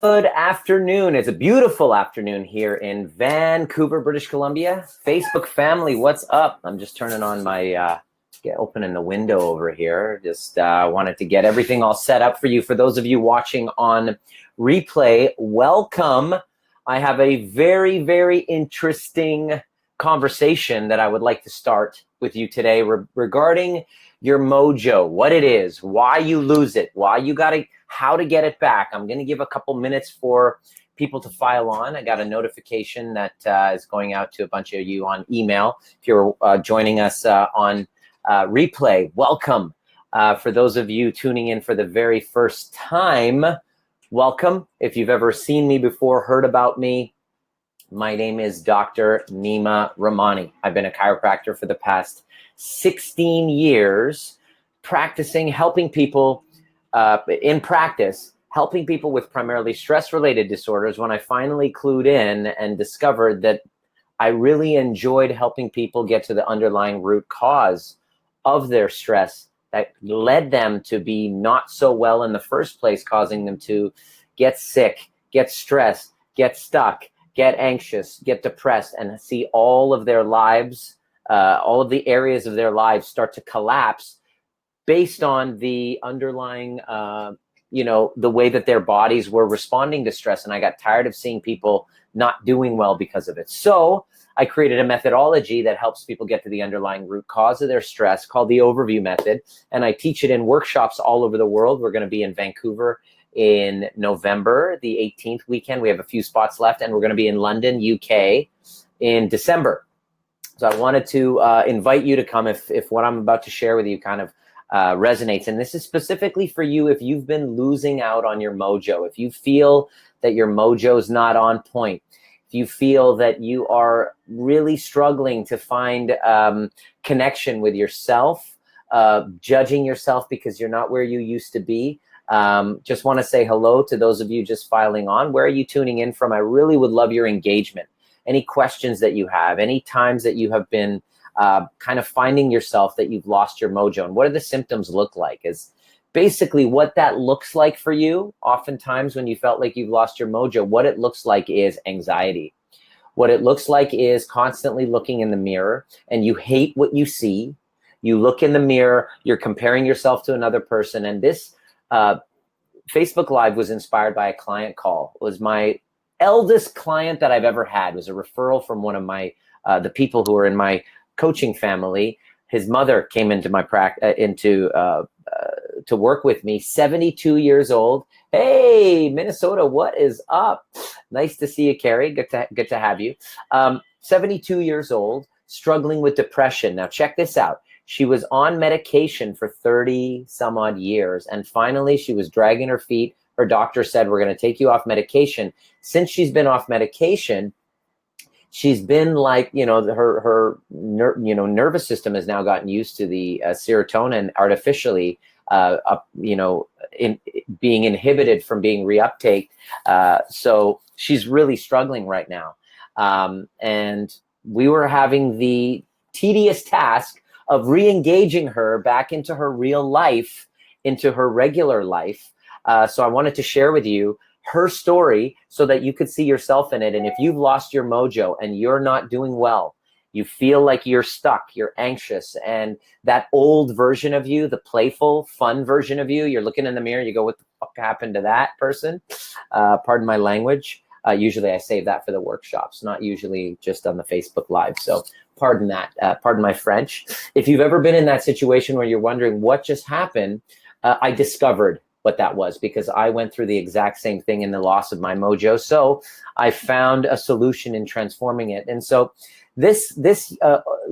Good afternoon. It's a beautiful afternoon here in Vancouver, British Columbia. Facebook family, what's up? I'm just turning on my, opening the window over here. Just wanted to get everything all set up for you. For those of you watching on replay, welcome. I have a very, very interesting conversation that I would like to start with you today regarding your mojo, what it is, why you lose it, how to get it back. I'm going to give a couple minutes for people to file on. I got a notification that is going out to a bunch of you on email. If you're joining us on replay, welcome. For those of you tuning in for the very first time, welcome. If you've ever seen me before, heard about me, my name is Dr.Nima Rahmany. I've been a chiropractor for the past 16 years, practicing, helping people in practice, helping people with primarily stress-related disorders. When I finally clued in and discovered that I really enjoyed helping people get to the underlying root cause of their stress that led them to be not so well in the first place, causing them to get sick, get stressed, get stuck, get anxious, get depressed, and see all of their lives, all of the areas of their lives start to collapse based on the underlying, the way that their bodies were responding to stress. And I got tired of seeing people not doing well because of it. So I created a methodology that helps people get to the underlying root cause of their stress called the Overview Method. And I teach it in workshops all over the world. We're going to be in Vancouver in November, the 18th weekend. We have a few spots left, and we're going to be in London, UK in December. So I wanted to invite you to come if what I'm about to share with you kind of resonates. And this is specifically for you if you've been losing out on your mojo, if you feel that your mojo is not on point, if you feel that you are really struggling to find connection with yourself, judging yourself because you're not where you used to be. Just want to say hello to those of you just filing on. Where are you tuning in from? I really would love your engagement. Any questions that you have, any times that you have been kind of finding yourself that you've lost your mojo, and what do the symptoms look like? Is basically what that looks like for you. Oftentimes when you felt like you've lost your mojo, what it looks like is anxiety. What it looks like is constantly looking in the mirror and you hate what you see. You look in the mirror, you're comparing yourself to another person. And this Facebook Live was inspired by a client call. It was my eldest client that I've ever had. It was a referral from one of my the people who are in my coaching family. His mother came into my to work with me. 72 years old. Hey, Minnesota, what is up? Nice to see you, Carrie. Good to have you. 72 years old, struggling with depression. Now check this out. She was on medication for 30 some odd years, and finally she was dragging her feet. Her doctor said, we're going to take you off medication. Since she's been off medication, she's been like, her nervous system has now gotten used to the serotonin artificially, being inhibited from being reuptake. So she's really struggling right now. And we were having the tedious task of re-engaging her back into her real life, into her regular life. So I wanted to share with you her story so that you could see yourself in it. And if you've lost your mojo and you're not doing well, you feel like you're stuck, you're anxious, and that old version of you, the playful, fun version of you, you're looking in the mirror, you go, what the fuck happened to that person? Pardon my language. Usually I save that for the workshops, not usually just on the Facebook Live. So pardon that, pardon my French. If you've ever been in that situation where you're wondering what just happened, I discovered what that was because I went through the exact same thing in the loss of my mojo. So I found a solution in transforming it. And so this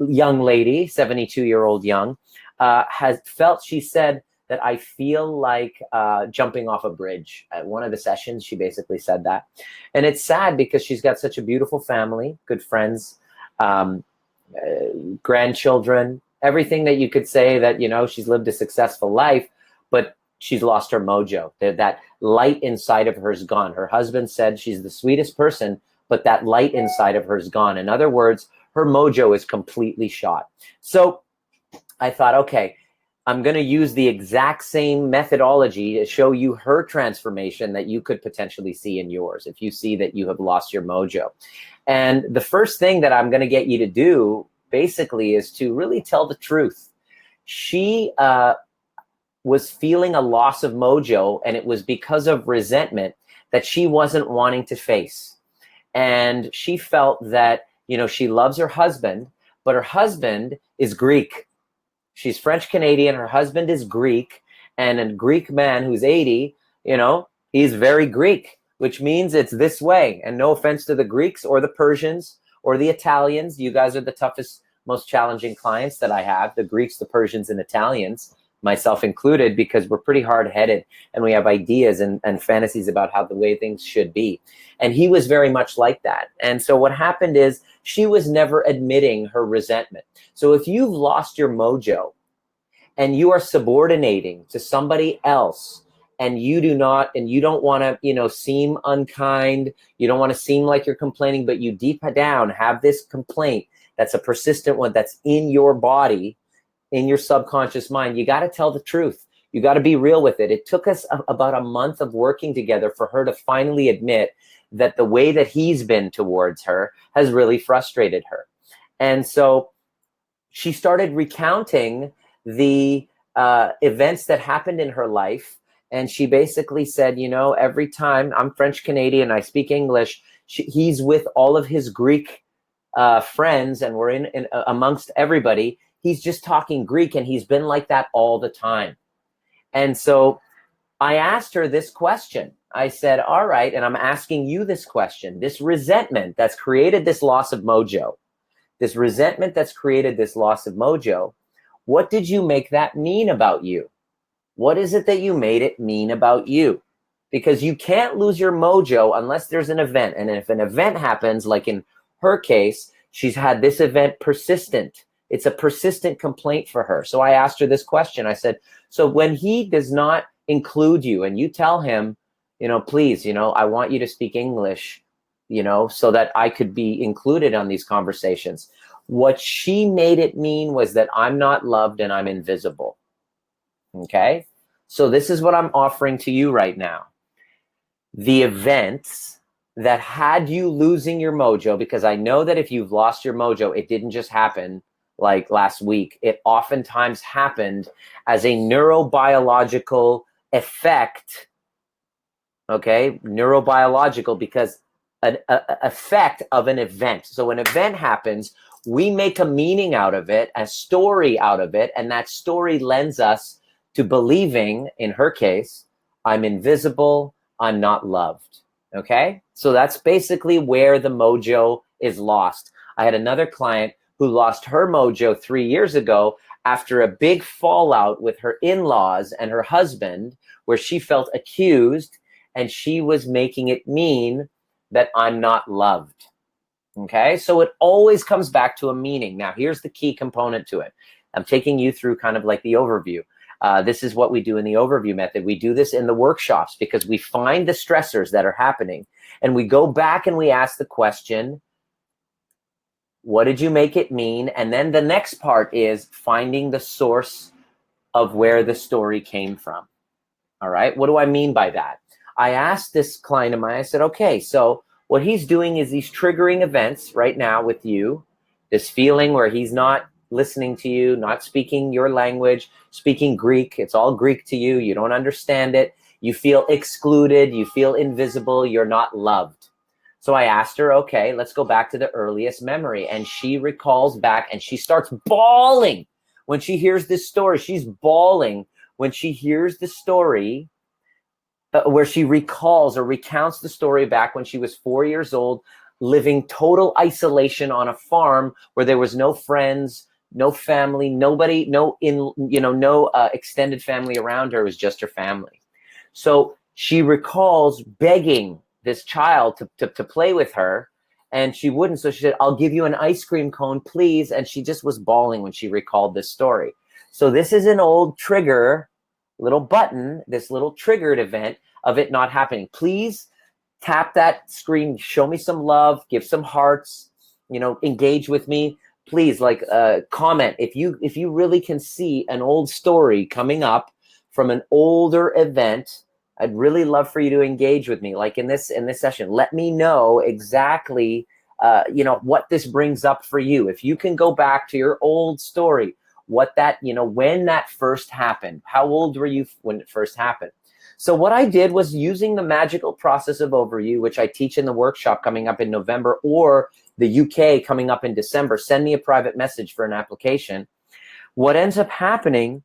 young lady, 72-year-old young, has felt, she said, that I feel like jumping off a bridge. At one of the sessions, she basically said that. And it's sad because she's got such a beautiful family, good friends, grandchildren, everything that you could say that, she's lived a successful life, but she's lost her mojo. That light inside of her is gone. Her husband said she's the sweetest person, but that light inside of her is gone. In other words, her mojo is completely shot. So I thought, okay, I'm going to use the exact same methodology to show you her transformation that you could potentially see in yours if you see that you have lost your mojo. And the first thing that I'm going to get you to do basically is to really tell the truth. She was feeling a loss of mojo, and it was because of resentment that she wasn't wanting to face. And she felt that, you know, she loves her husband, but her husband is Greek. She's French Canadian. Her husband is Greek, and a Greek man who's 80, you know, he's very Greek, which means it's this way. And no offense to the Greeks or the Persians or the Italians. You guys are the toughest, most challenging clients that I have, the Greeks, the Persians, and Italians, myself included, because we're pretty hard-headed and we have ideas and fantasies about how the way things should be. And he was very much like that. And so what happened is she was never admitting her resentment. So if you've lost your mojo and you are subordinating to somebody else, and you don't want to, you know, seem unkind, you don't want to seem like you're complaining, but you deep down have this complaint that's a persistent one that's in your body, in your subconscious mind, you got to tell the truth. You got to be real with it. It took us about a month of working together for her to finally admit that the way that he's been towards her has really frustrated her. And so she started recounting the events that happened in her life. And she basically said, you know, every time I'm French Canadian, I speak English, he's with all of his Greek friends, and we're in amongst everybody. He's just talking Greek, and he's been like that all the time. And so I asked her this question. I said, all right, and I'm asking you this question. This resentment that's created this loss of mojo, what did you make that mean about you? What is it that you made it mean about you? Because you can't lose your mojo unless there's an event. And if an event happens, like in her case, she's had this event persistent. It's a persistent complaint for her. So I asked her this question. I said, so when he does not include you and you tell him, you know, please, you know, I want you to speak English, you know, so that I could be included on these conversations. What she made it mean was that I'm not loved and I'm invisible. Okay? So this is what I'm offering to you right now. The events that had you losing your mojo, because I know that if you've lost your mojo, it didn't just happen like last week. It oftentimes happened as a neurobiological effect, okay? Neurobiological, because an effect of an event. So an event happens, we make a meaning out of it, a story out of it, and that story lends us to believing, in her case, I'm invisible, I'm not loved, okay? So that's basically where the mojo is lost. I had another client who lost her mojo 3 years ago after a big fallout with her in-laws and her husband, where she felt accused and she was making it mean that I'm not loved, okay? So it always comes back to a meaning. Now, here's the key component to it. I'm taking you through kind of like the overview. This is what we do in the overview method. We do this in the workshops because we find the stressors that are happening and we go back and we ask the question, what did you make it mean? And then the next part is finding the source of where the story came from. All right, what do I mean by that? I asked this client of mine, I said, okay, so what he's doing is these triggering events right now with you, this feeling where he's not listening to you, not speaking your language, speaking Greek. It's all Greek to you. You don't understand it. You feel excluded. You feel invisible. You're not loved. So I asked her, okay, let's go back to the earliest memory. And she recalls back and she starts bawling when she hears this story. She's bawling when she hears the story where she recalls or recounts the story back when she was 4 years old, living total isolation on a farm where there was no friends, no family, nobody, no extended family around her. It was just her family. So she recalls begging this child to play with her, and she wouldn't. So she said, I'll give you an ice cream cone, please. And she just was bawling when she recalled this story. So this is an old trigger, little button, this little triggered event of it not happening. Please tap that screen, show me some love, give some hearts, engage with me. please comment if you really can see an old story coming up from an older event. I'd really love for you to engage with me, like in this session. Let me know exactly what this brings up for you. If you can go back to your old story, what that, when that first happened, how old were you when it first happened? So what I did was, using the magical process of overview, which I teach in the workshop coming up in November, or the UK coming up in December. Send me a private message for an application. What ends up happening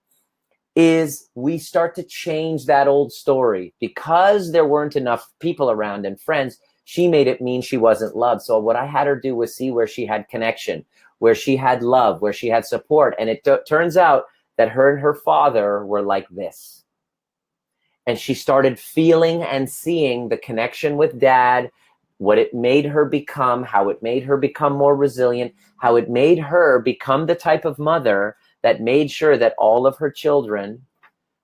is we start to change that old story. Because there weren't enough people around and friends, she made it mean she wasn't loved. So what I had her do was see where she had connection, where she had love, where she had support. And it turns out that her and her father were like this. And she started feeling and seeing the connection with dad, what it made her become, how it made her become more resilient, how it made her become the type of mother that made sure that all of her children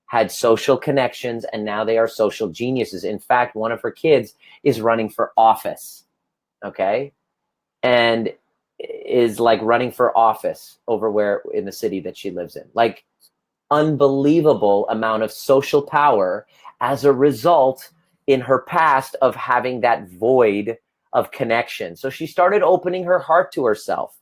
had social connections, and now they are social geniuses. In fact, one of her kids is running for office, okay? And is like running for office over where in the city that she lives in. Like, unbelievable amount of social power as a result in her past of having that void of connection. So she started opening her heart to herself.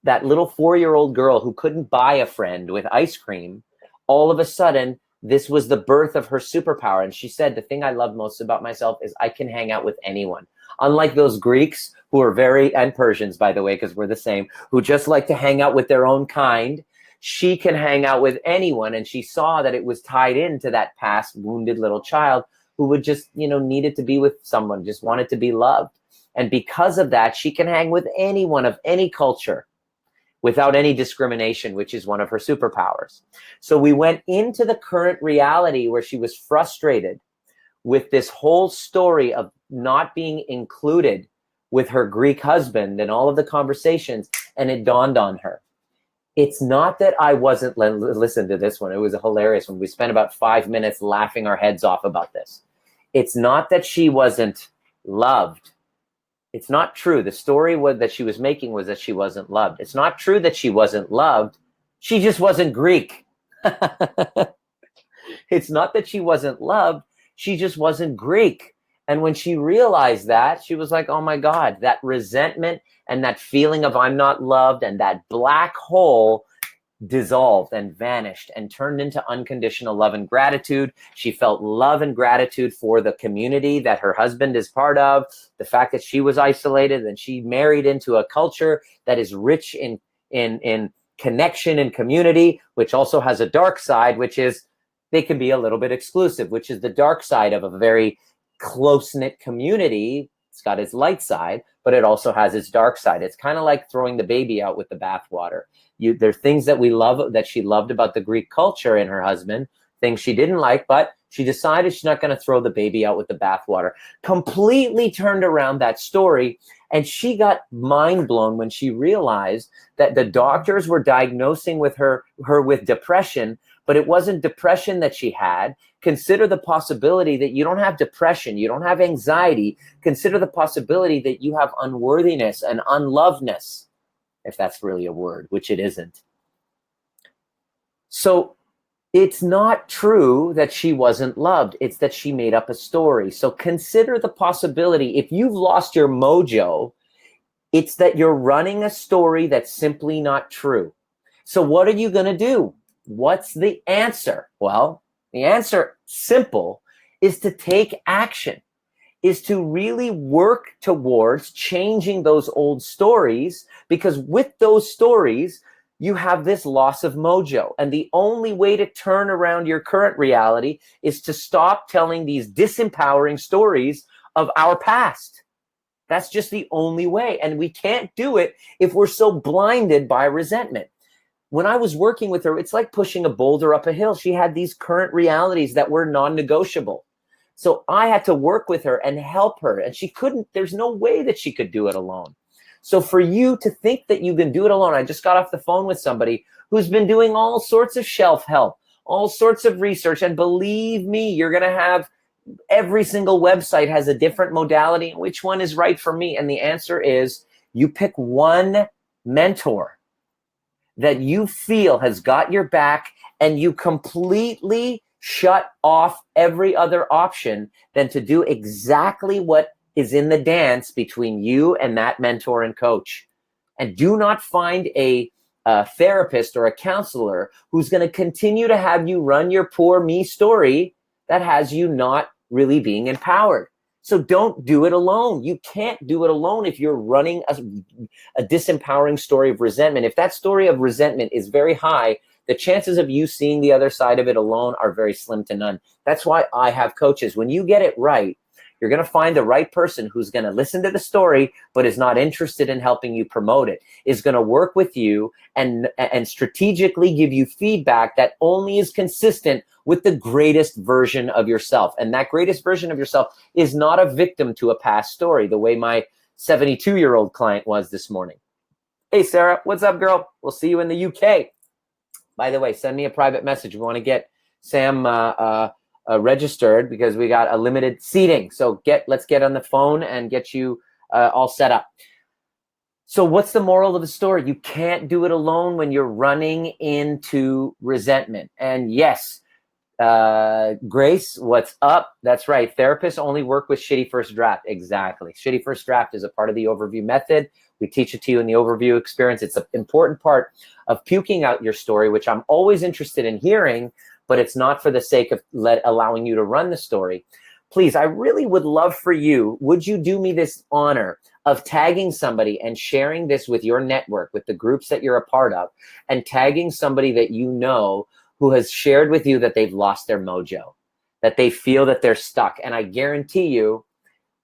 That little 4-year-old girl who couldn't buy a friend with ice cream, all of a sudden, this was the birth of her superpower. And she said, the thing I love most about myself is I can hang out with anyone. Unlike those Greeks who are and Persians, by the way, because we're the same, who just like to hang out with their own kind, she can hang out with anyone. And she saw that it was tied into that past wounded little child who would just, needed to be with someone, just wanted to be loved. And because of that, she can hang with anyone of any culture without any discrimination, which is one of her superpowers. So we went into the current reality where she was frustrated with this whole story of not being included with her Greek husband and all of the conversations. And it dawned on her. It's not that I wasn't, listen to this one. It was a hilarious one. We spent about 5 minutes laughing our heads off about this. It's not that she wasn't loved. It's not true. The story that she was making was that she wasn't loved. It's not true that she wasn't loved. She just wasn't Greek. It's not that she wasn't loved. She just wasn't Greek. And when she realized that, she was like, oh my God, that resentment and that feeling of I'm not loved and that black hole dissolved and vanished and turned into unconditional love and gratitude. She felt love and gratitude for the community that her husband is part of, the fact that she was isolated, and she married into a culture that is rich in connection and community, which also has a dark side, which is they can be a little bit exclusive, which is the dark side of a very close-knit community. It's got its light side, but it also has its dark side. It's kind of like throwing the baby out with the bathwater. There are things that we love, that she loved about the Greek culture in her husband, things she didn't like, but she decided she's not going to throw the baby out with the bathwater. Completely turned around that story, and she got mind blown when she realized that the doctors were diagnosing her with depression, but it wasn't depression that she had. Consider the possibility that you don't have depression, you don't have anxiety. Consider the possibility that you have unworthiness and unlovedness, if that's really a word, which it isn't. So it's not true that she wasn't loved. It's that she made up a story. So consider the possibility, if you've lost your mojo, it's that you're running a story that's simply not true. So what are you going to do? What's the answer? Well, the answer, simple, is to take action, is to really work towards changing those old stories, because with those stories, you have this loss of mojo. And the only way to turn around your current reality is to stop telling these disempowering stories of our past. That's just the only way. And we can't do it if we're so blinded by resentment. When I was working with her, it's like pushing a boulder up a hill. She had these current realities that were non-negotiable. So I had to work with her and help her. And she couldn't, there's no way that she could do it alone. So for you to think that you can do it alone, I just got off the phone with somebody who's been doing all sorts of shelf help, all sorts of research. And believe me, you're going to have, every single website has a different modality. Which one is right for me? And the answer is, you pick one mentor that you feel has got your back, and you completely shut off every other option than to do exactly what is in the dance between you and that mentor and coach. And do not find a therapist or a counselor who's going to continue to have you run your poor me story that has you not really being empowered. So don't do it alone. You can't do it alone if you're running a disempowering story of resentment. If that story of resentment is very high, the chances of you seeing the other side of it alone are very slim to none. That's why I have coaches. When you get it right, you're going to find the right person who's going to listen to the story, but is not interested in helping you promote it, is going to work with you and strategically give you feedback that only is consistent with the greatest version of yourself. And that greatest version of yourself is not a victim to a past story, the way my 72-year-old client was this morning. Hey, Sarah, what's up, girl? We'll see you in the UK. By the way, send me a private message. We want to get Sam registered because we got a limited seating. So let's get on the phone and get you all set up. So what's the moral of the story? You can't do it alone when you're running into resentment. And yes, Grace, what's up? That's right. Therapists only work with shitty first draft. Exactly. Shitty first draft is a part of the overview method. We teach it to you in the overview experience. It's an important part of puking out your story, which I'm always interested in hearing, but it's not for the sake of allowing you to run the story. Please, I really would love for you, would you do me this honor of tagging somebody and sharing this with your network, with the groups that you're a part of, and tagging somebody that you know who has shared with you that they've lost their mojo, that they feel that they're stuck. And I guarantee you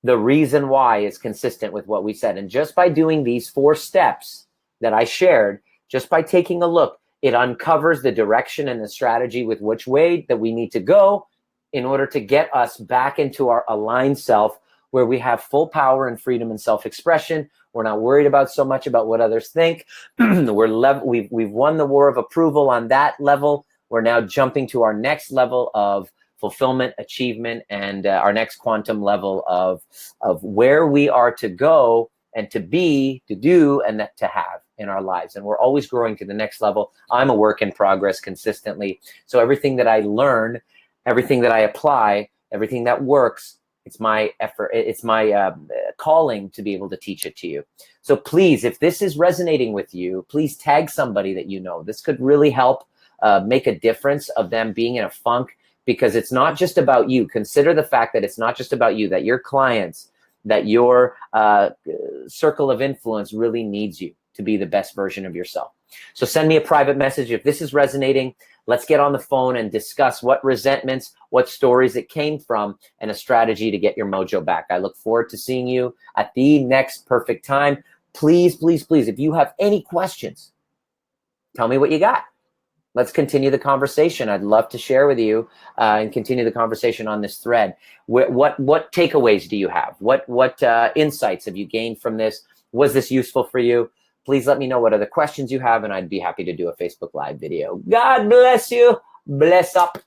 the reason why is consistent with what we said. And just by doing these 4 steps that I shared, just by taking a look, it uncovers the direction and the strategy with which way that we need to go in order to get us back into our aligned self, where we have full power and freedom and self-expression. We're not worried about so much about what others think. We've won the war of approval on that level. We're now jumping to our next level of fulfillment, achievement, and our next quantum level of where we are to go and to be, to do, and to have in our lives. And we're always growing to the next level. I'm a work in progress consistently. So everything that I learn, everything that I apply, everything that works, it's my effort, it's my calling to be able to teach it to you. So please, if this is resonating with you, please tag somebody that you know. This could really help make a difference of them being in a funk, because it's not just about you. Consider the fact that it's not just about you, that your clients, that your circle of influence really needs you to be the best version of yourself. So send me a private message if this is resonating. Let's get on the phone and discuss what resentments, what stories it came from, and a strategy to get your mojo back. I look forward to seeing you at the next perfect time. Please, please, please, if you have any questions, tell me what you got. Let's continue the conversation. I'd love to share with you and continue the conversation on this thread. What takeaways do you have? What insights have you gained from this? Was this useful for you? Please let me know what other questions you have, and I'd be happy to do a Facebook Live video. God bless you. Bless up.